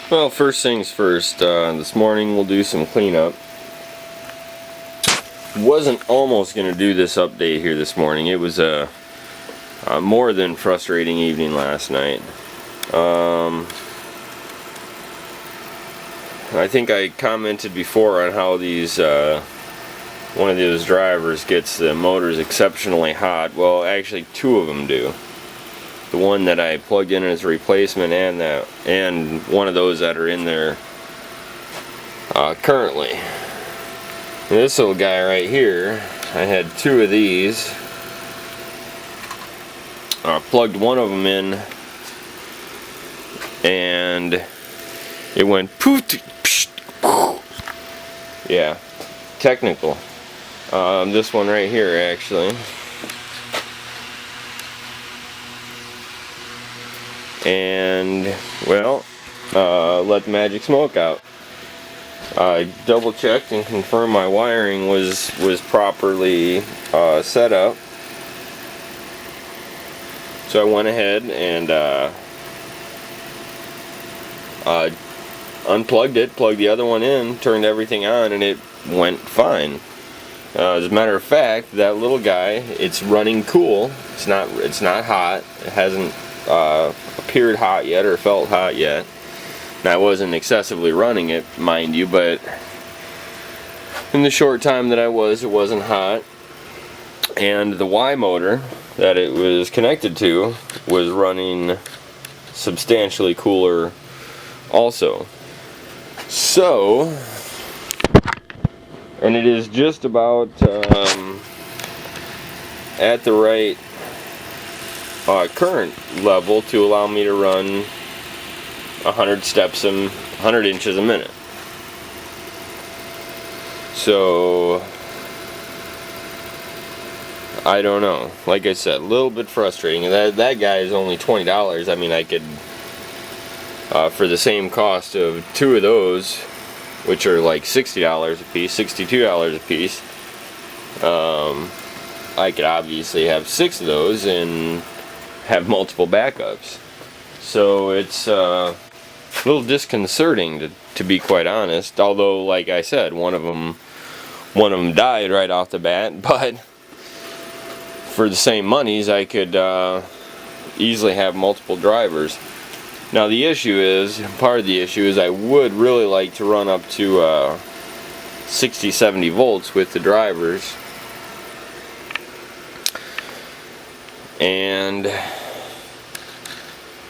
Well, first things first, this morning we'll do some cleanup. Wasn't almost going to do this update here this morning. It was a more than frustrating evening last night. I think I commented before on how these one of those drivers gets the motors exceptionally hot. Well, actually two of them do. The one that I plugged in as a replacement and one of those that are in there currently. And this little guy right here, I had two of these. Plugged one of them in and it went poof. Yeah, technical. This one right here actually. And well, let the magic smoke out. I double checked and confirmed my wiring was properly set up. So I went ahead and unplugged it, plugged the other one in, turned everything on, and it went fine. As a matter of fact, that little guy, it's running cool. It's not hot. It hasn't appeared hot yet or felt hot yet. Now, I wasn't excessively running it, mind you, but in the short time that I was, it wasn't hot. And the Y motor that it was connected to was running substantially cooler also. So, and it is just about at the right current level to allow me to run 100 steps and 100 inches a minute. So I don't know. Like I said, a little bit frustrating. That guy is only $20. I mean, I could for the same cost of two of those, which are like $60 a piece, $62 a piece. I could obviously have 6 of those and have multiple backups. So it's a little disconcerting to be quite honest. Although, like I said, one of them died right off the bat. But for the same monies, I could easily have multiple drivers. Now the issue is, part of the issue is I would really like to run up to 60-70 volts with the drivers. And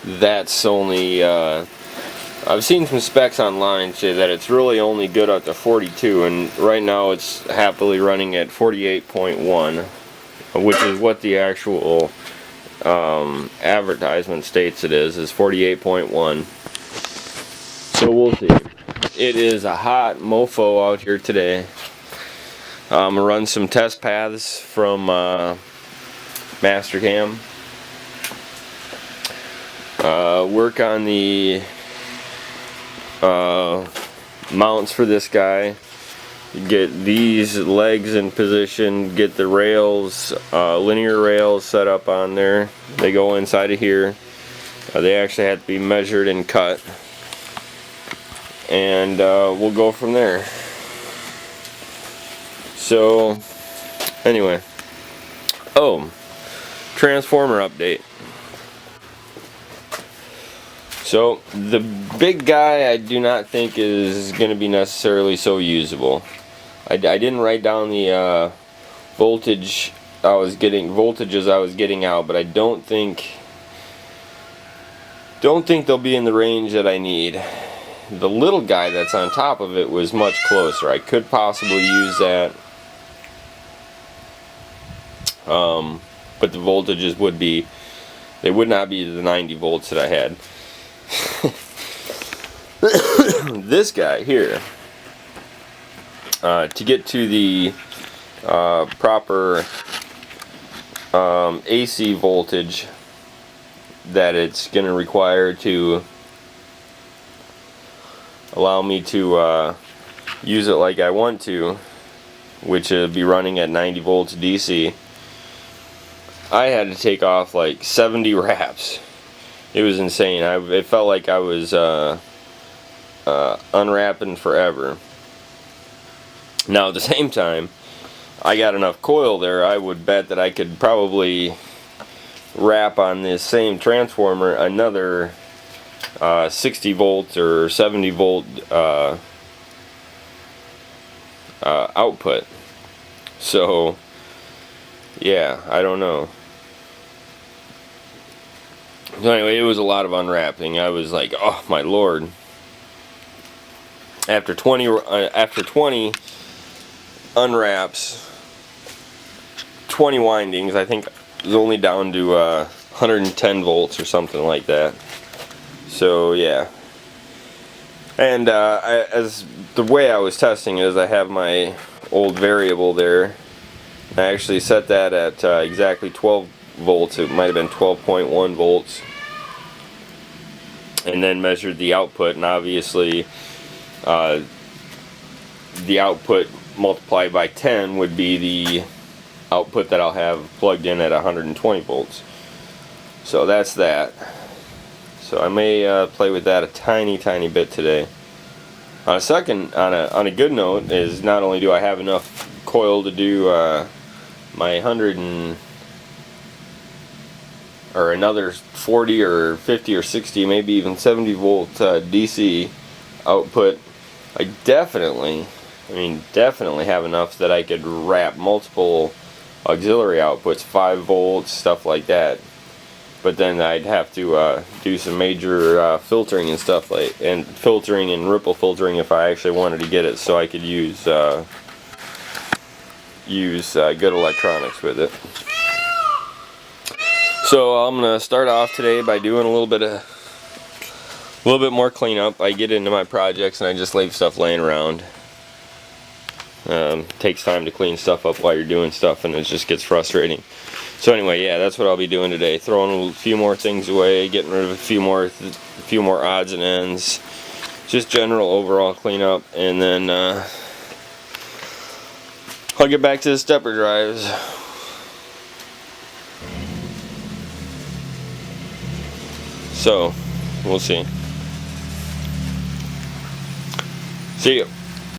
that's only, I've seen some specs online say that it's really only good up to 42, and right now it's happily running at 48.1, which is what the actual advertisement states it is 48.1. So we'll see. It is a hot mofo out here today. I'm gonna run some test paths from Mastercam. Work on the mounts for this guy. Get these legs in position, get the rails, linear rails set up on there. They go inside of here. They actually have to be measured and cut. And we'll go from there. So, anyway. Oh, transformer update. So, the big guy I do not think is going to be necessarily so usable. I didn't write down the voltages I was getting out, but I don't think they'll be in the range that I need. The little guy that's on top of it was much closer. I could possibly use that, but the voltages would not be the 90 volts that I had. This guy here, to get to the proper AC voltage that it's going to require to allow me to use it like I want to, which would be running at 90 volts DC, I had to take off like 70 wraps. It was insane. It felt like I was unwrapping forever. Now at the same time, I got enough coil there, I would bet that I could probably wrap on this same transformer another 60 volt or 70 volt output. So yeah, I don't know. So anyway, it was a lot of unwrapping. I was like, oh my lord. After 20 unwraps, 20 windings, I think it was only down to 110 volts or something like that. So yeah. And as the way I was testing it is I have my old variable there. I actually set that at exactly 12 volts. It might have been 12.1 volts. And then measured the output, and obviously the output multiplied by 10 would be the output that I'll have plugged in at 120 volts. So that's that. So I may play with that a tiny bit today. On a good note is not only do I have enough coil to do my 100 and or another 40 or 50 or 60, maybe even 70 volt DC output, I definitely have enough that I could wrap multiple auxiliary outputs, 5 volts, stuff like that. But then I'd have to do some major filtering and stuff filtering and ripple filtering if I actually wanted to get it, so I could use good electronics with it. So I'm gonna start off today by doing a little bit more cleanup. I get into my projects and I just leave stuff laying around. Takes time to clean stuff up while you're doing stuff, and it just gets frustrating. So anyway, yeah, that's what I'll be doing today. Throwing a few more things away, getting rid of a few more odds and ends, just general overall cleanup, and then I'll get back to the stepper drives. So we'll see. See you.